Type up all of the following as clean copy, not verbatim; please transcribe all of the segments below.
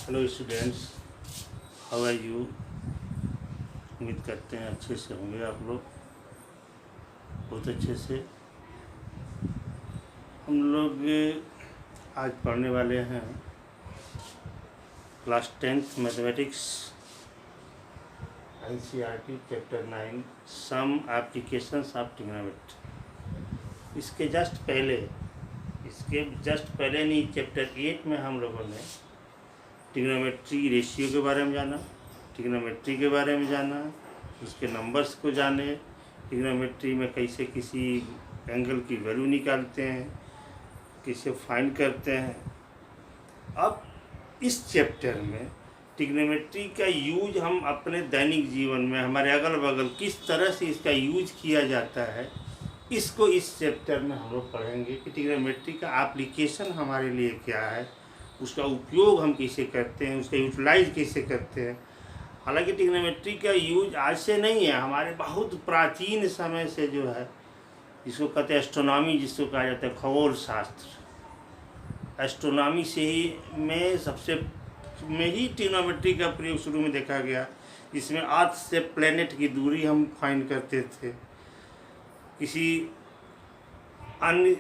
Hello students, how are you. उम्मीद करते हैं अच्छे से होंगे आप लोग, बहुत अच्छे से। हम लोग आज पढ़ने वाले हैं class 10th mathematics NCERT chapter 9 some applications of trigonometry. इसके जस्ट पहले नहीं, चैप्टर 8 में हम लोगों ने ट्रिग्नोमेट्री रेशियो के बारे में जाना, ट्रिग्नोमेट्री के बारे में जाना, उसके नंबर्स को जाने, ट्रिग्नोमेट्री में कैसे किसी एंगल की वैल्यू निकालते हैं, कैसे फाइंड करते हैं। अब इस चैप्टर में ट्रिग्नोमेट्री का यूज हम अपने दैनिक जीवन में हमारे अगल बगल किस तरह से इसका यूज किया जाता है, इसको इस चैप्टर में हम लोग पढ़ेंगे कि ट्रिग्नोमेट्री का एप्लीकेशन हमारे लिए क्या है, उसका उपयोग हम कैसे करते हैं, उसका यूटिलाइज कैसे करते हैं। हालांकि ट्रिग्नोमेट्री का यूज आज से नहीं है, हमारे बहुत प्राचीन समय से जो है, जिसको कहते हैं एस्ट्रोनॉमी, जिसको कहा जाता है खगोल शास्त्र, एस्ट्रोनॉमी से ही में ही ट्रिग्नोमेट्री का प्रयोग शुरू में देखा गया। इसमें अर्थ से प्लेनेट की दूरी हम फाइंड करते थे, किसी अन्य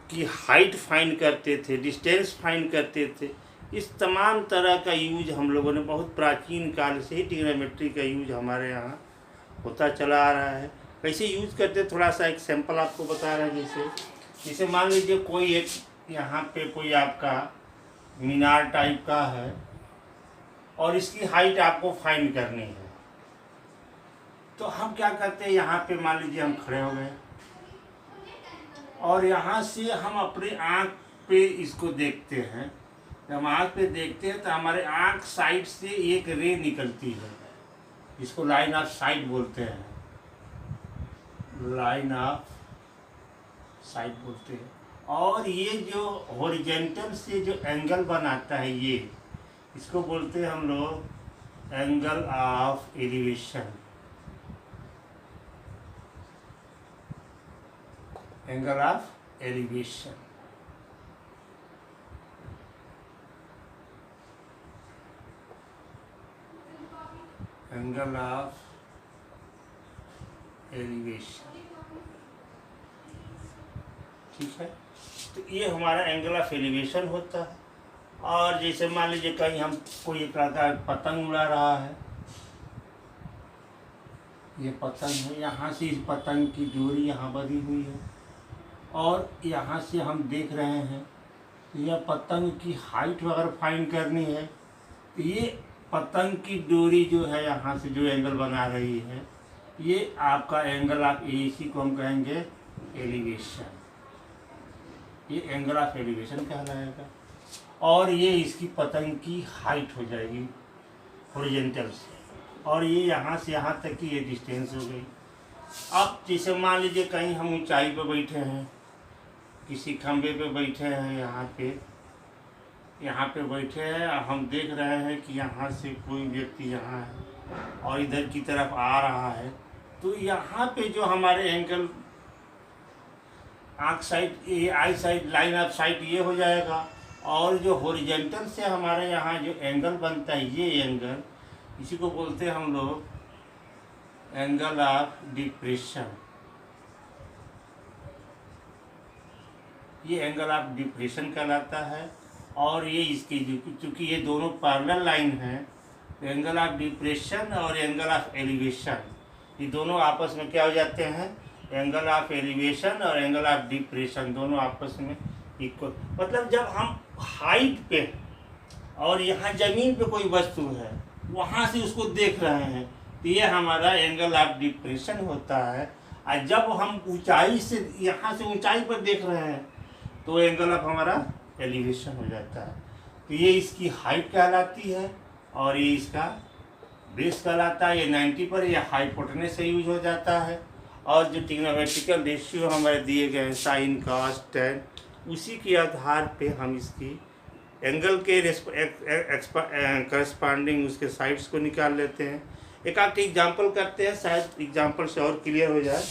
की हाइट फाइंड करते थे, डिस्टेंस फाइंड करते थे। इस तमाम तरह का यूज हम लोगों ने बहुत प्राचीन काल से ही ट्रिग्नोमेट्री का यूज हमारे यहाँ होता चला आ रहा है। कैसे यूज करते, थोड़ा सा एक सैंपल आपको बता रहे हैं। जैसे मान लीजिए कोई एक यहाँ पे कोई आपका मीनार टाइप का है और इसकी हाइट आपको फाइंड करनी है, तो हम क्या करते हैं, यहाँ पे मान लीजिए हम खड़े हो गए और यहाँ से हम अपनी आँख पे इसको देखते हैं। जब हम आँख पे देखते हैं तो हमारे आँख साइड से एक रे निकलती है, इसको लाइन ऑफ साइट बोलते हैं, लाइन ऑफ साइट बोलते हैं। और ये जो हॉरिजॉन्टल से जो एंगल बनाता है, ये इसको बोलते हैं हम लोग angle of elevation, angle of elevation. Angle of elevation, ठीक है। तो ये हमारा एंगल ऑफ एलिवेशन होता है। और जैसे मान लीजिए कहीं हम कोई एक लड़का पतंग उड़ा रहा है, ये पतंग है, यहाँ से इस पतंग की डोरी यहाँ बंधी हुई है और यहाँ से हम देख रहे हैं, यह पतंग की हाइट अगर फाइंड करनी है तो ये पतंग की डोरी जो है यहाँ से जो एंगल बना रही है, ये आपका एंगल ऑफ, इसी को हम कहेंगे एलिवेशन, ये एंगल ऑफ एलिवेशन कहलाएगा। और ये इसकी पतंग की हाइट हो जाएगी हॉरिजॉन्टल से, और ये यहाँ से यहाँ तक की ये डिस्टेंस हो गई। अब जैसे मान लीजिए कहीं हम ऊंचाई पर बैठे हैं, किसी खंबे पे बैठे हैं, यहाँ पे बैठे हैं, हम देख रहे हैं कि यहाँ से कोई व्यक्ति यहाँ है और इधर की तरफ आ रहा है, तो यहाँ पे जो हमारे एंगल आँख साइड, ये आई साइड, लाइन ऑफ साइट ये हो जाएगा। और जो हॉरिजॉन्टल से हमारे यहाँ जो एंगल बनता है, ये एंगल, इसी को बोलते हैं हम लोग एंगल ऑफ डिप्रेशन, ये एंगल ऑफ डिप्रेशन कहलाता है। और ये इसकी चूँकि ये दोनों पैरेलल लाइन हैं, तो एंगल ऑफ डिप्रेशन और एंगल ऑफ एलिवेशन, ये दोनों आपस में क्या हो जाते हैं, एंगल ऑफ एलिवेशन और एंगल ऑफ डिप्रेशन दोनों आपस में इक्वल। मतलब जब हम हाइट पे और यहाँ ज़मीन पे कोई वस्तु है, वहाँ से उसको देख रहे हैं, तो ये हमारा एंगल ऑफ डिप्रेशन होता है। और जब हम ऊंचाई से, यहाँ से ऊंचाई पर देख रहे हैं, तो एंगल ऑफ हमारा एलिवेशन हो जाता है। तो ये इसकी हाइट कहलाती है और ये इसका बेस कहलाता है। ये 90 पर या हाइपोटेनस से यूज हो जाता है। और जो ट्रिग्नोमेट्रिकल रेशियो हमारे दिए गए हैं, साइन, कॉस, टैन, उसी के आधार पे हम इसकी एंगल के करस्पॉन्डिंग उसके साइड्स को निकाल लेते हैं। एक आध एग्जांपल करते हैं, शायद एग्जांपल से और क्लियर हो जाए।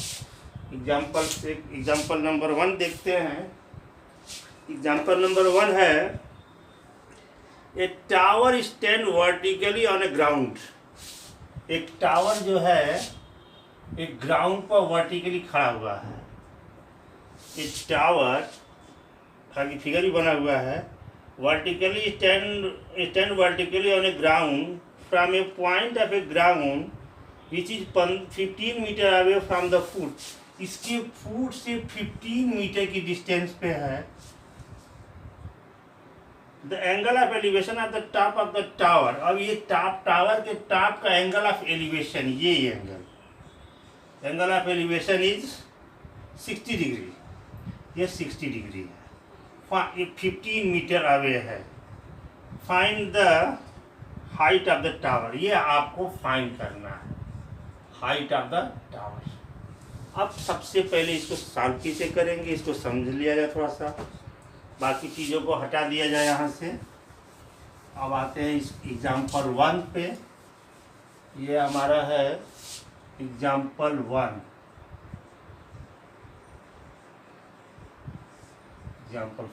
एग्जांपल नंबर 1 देखते हैं। एग्जांपल नंबर 1 है, ए tower stand vertically on a ground. एक टावर जो है एक ग्राउंड पर वर्टिकली खड़ा हुआ है। एक टावर आगे फिगर भी बना हुआ है। Vertically stand vertically on a ground from a point of a ground which is 15 metre away from the foot. इसके फुट से 15 मीटर की डिस्टेंस पे है। The angle of elevation of the top of the tower. अब ये tower के top का angle of elevation, ये angle of elevation is 60 degree. ये 60 डिग्री है। 15 मीटर अवे है। Find the height of the tower. ये आपको फाइंड करना है, हाइट ऑफ द टावर। अब सबसे पहले इसको शांति से करेंगे, इसको समझ लिया जाए थोड़ा सा, बाकी चीज़ों को हटा दिया जाए यहाँ से। अब आते हैं इस एग्जाम्पल 1 पे। ये हमारा है example 1। Example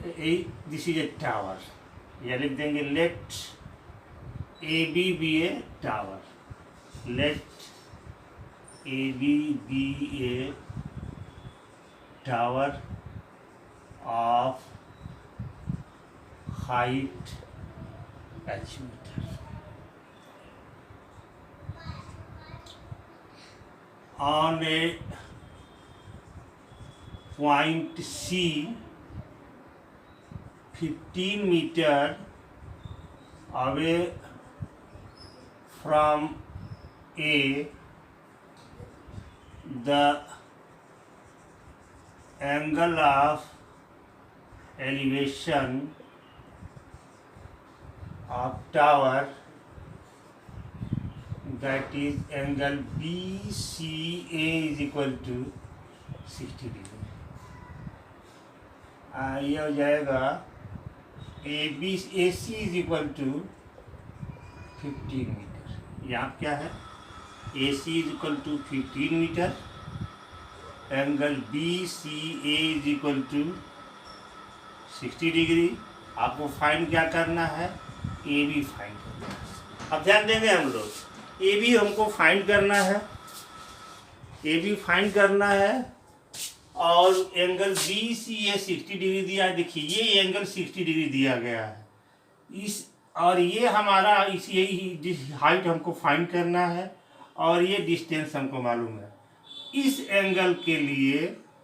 1, this is a tower. या लिख देंगे let A B a tower. Let A B a tower of height h meter on a point C 15 meter away from A. The angle of elevation of tower, that is angle BCA is equal to 60 degree. ये हो जाएगा AC is equal to 15 metre. यहाँ क्या है, AC is equal to 15 metre, angle BCA is equal to 60 degree. आपको find क्या करना है, AB फाइंड करना है। अब ध्यान देंगे हम लोग, AB हमको फाइंड करना है, AB फाइंड करना है। और एंगल BCA 60 डिग्री दिया है। देखिए ये एंगल 60 डिग्री दिया गया है इस, और ये हमारा इस यही हाइट हमको फाइंड करना है, और ये डिस्टेंस हमको मालूम है। इस एंगल के लिए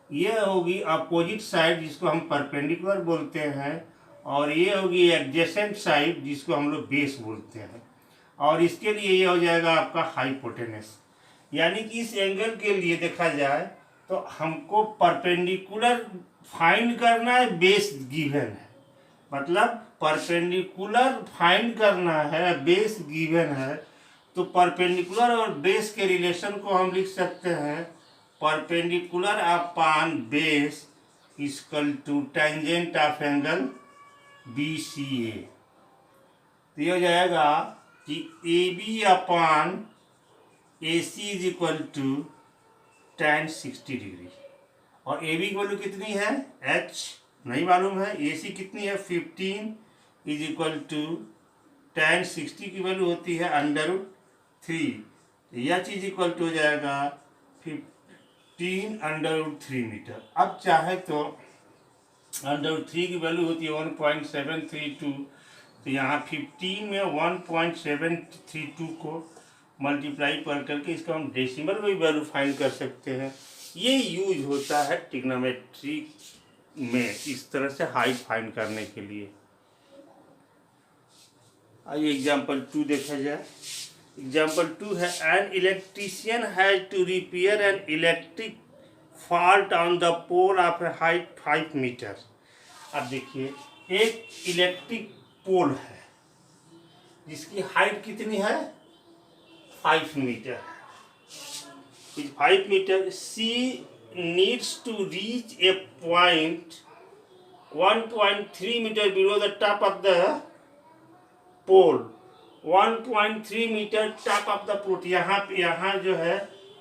ये होगी अपोजिट साइड जिसको हम परपेंडिकुलर बोलते हैं, और ये होगी एडजेसेंट साइड जिसको हम लोग बेस बोलते हैं, और इसके लिए ये हो जाएगा आपका हाइपोटेनस। यानी कि इस एंगल के लिए देखा जाए तो हमको परपेंडिकुलर फाइंड करना है, बेस गिवन है। मतलब परपेंडिकुलर फाइंड करना है, बेस गिवन है। तो परपेंडिकुलर और बेस के रिलेशन को हम लिख सकते हैं perpendicular upon base equal to tangent of angle BCA। तो ये हो जाएगा कि AB upon AC is equal to tan 60 degree. और AB की वैल्यू कितनी है, H नहीं मालूम है, AC कितनी है 15 इज इक्वल टू tan 60 की वैल्यू होती है √3। यह चीज़ इक्वल टू हो जाएगा 15 √3 मीटर। अब चाहे तो √3 की वैल्यू होती है 1.732, तो यहाँ 15 में 1.732 को मल्टीप्लाई कर करके इसका हम डेसिमल में वैल्यू फाइंड कर सकते हैं। ये यूज होता है ट्रिग्नोमेट्री में, इस तरह से हाइट फाइंड करने के लिए। आइए एग्जाम्पल 2 देखा जाए। एग्जाम्पल 2 है, an electrician has to repair an electric fault on the pole of a height 5 metre. अब देखिए एक इलेक्ट्रिक पोल है जिसकी हाइट कितनी है 5 मीटर। इस 5 meter see needs to reach a point 1.3 meter below the top of the pole. 1.3 meter top of the pole, यहाँ जो है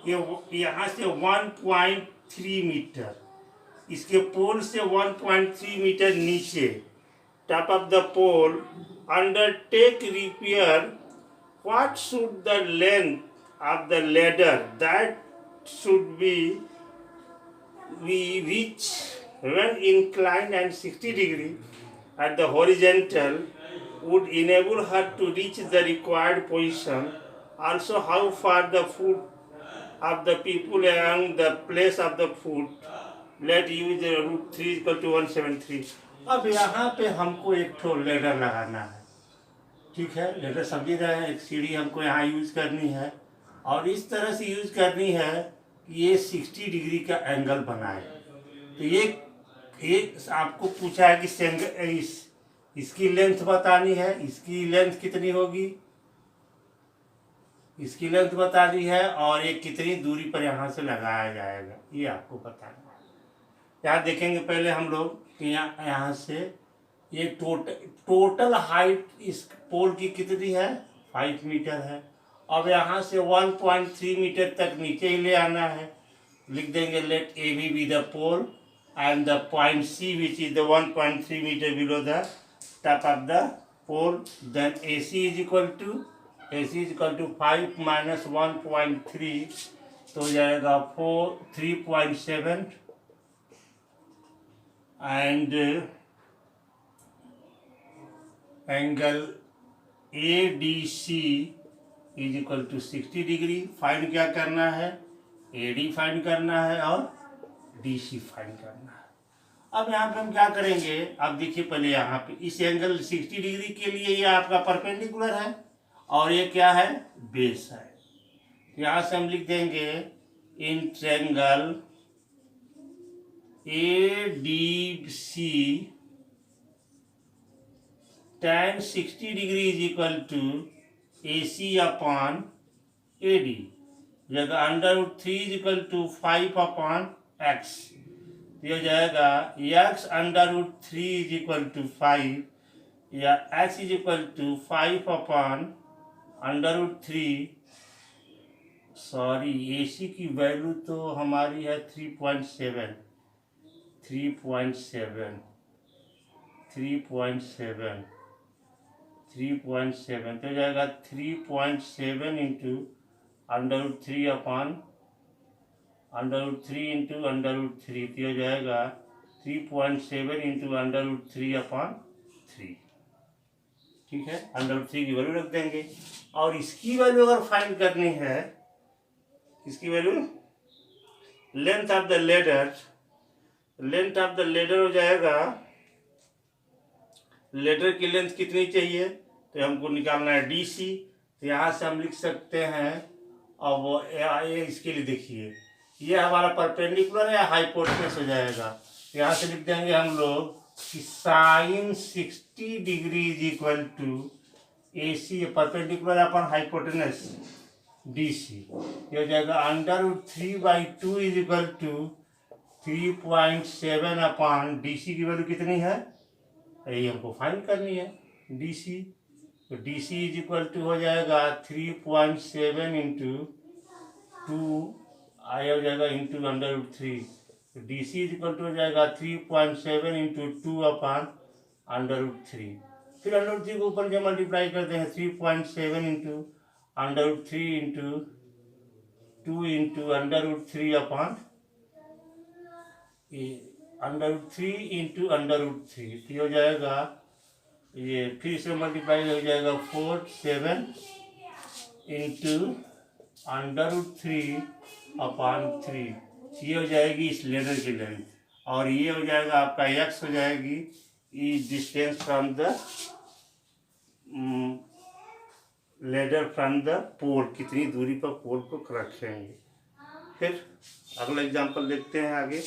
ये यहाँ से 1.3 मीटर, इसके पोल से 1.3 मीटर नीचे top of the pole, undertake repair, what should the length of the ladder that should be we reach when inclined and 60 degree at the horizontal would enable her to reach the required position. Also, how far the foot of the people along the place of the foot. Let use root 3 equal to 173. अब यहाँ पे हमको एक ठो ladder लगाना है, ठीक है। लेडर समझ रहे हैं, एक सीढ़ी हमको यहाँ यूज करनी है और इस तरह से यूज करनी है कि ये 60 डिग्री का एंगल बनाए। तो ये आपको पूछा है कि इसकी लेंथ बतानी है, इसकी लेंथ कितनी होगी, इसकी लेंथ बतानी है और ये कितनी दूरी पर यहाँ से लगाया जाएगा, ये आपको बताना है। यहाँ देखेंगे पहले हम लोग कि यहाँ से ये टोटल हाइट इस पोल की कितनी है, 5 मीटर है। अब यहाँ से 1.3 मीटर तक नीचे ही ले आना है। लिख देंगे let A B the pole and the point C, which is the 1.3 meter below the top of the pole. Then AC is equal to 5 minus 1.3, तो हो जाएगा 3.7 and angle ADC is equal to 60 degree. Find क्या करना है, AD find करना है और DC find करना है। अब यहाँ पे हम क्या करेंगे, अब देखिए पहले यहाँ पे इस एंगल 60 डिग्री के लिए ये आपका परपेंडिकुलर है और ये क्या है, बेस है। यहाँ से हम लिख देंगे in triangle ADC tan 60 degree is equal to AC upon AD, जगह √3 is equal to 5 upon x, ये हो जाएगा x √3 इज इक्वल टू 5 या x is equal to 5 upon √3। Sorry, AC की वैल्यू तो हमारी है 3.7 तो हो जाएगा 3.7 इंटू √3 अपॉन √3 इंटू √3, तो हो जाएगा 3.7 इंटू √3 अपॉन 3, ठीक है। √3 की वैल्यू रख देंगे और इसकी वैल्यू अगर फाइंड करनी है, इसकी value length of the ladder हो जाएगा, लेडर की लेंथ कितनी चाहिए तो हमको निकालना है DC। तो यहाँ से हम लिख सकते हैं, अब ये इसके लिए देखिए ये हमारा परपेंडिकुलर या हाइपोटेनस हो जाएगा। यहाँ से लिख देंगे हम लोग कि sine 60 degree is equal to AC perpendicular upon hypotenuse DC, ये हो जाएगा √3/2 is equal to 3.7 upon DC की वैल्यू कितनी है, यही हमको फाइंड करनी है DC। तो DC इज इक्वल टू हो जाएगा 3.7 इंटू 2 आया हो जाएगा इंटू √3। तो DC इज इक्वल टू हो जाएगा 3.7 इंटू 2 अपॉन √3। फिर √3 को ऊपर जो मल्टीप्लाई करते हैं 3.7 into √3 into 2 into √3 upon √3 into √3, तो हो जाएगा ये फिर से मल्टीप्लाई हो जाएगा 47 इंटू √3 अपॉन 3, ये हो जाएगी इस लेडर की लेंथ और ये हो जाएगा आपका x हो जाएगी is distance from the ladder from the pole, कितनी दूरी पर पोल को रखेंगे। फिर अगला एग्जांपल देखते हैं आगे।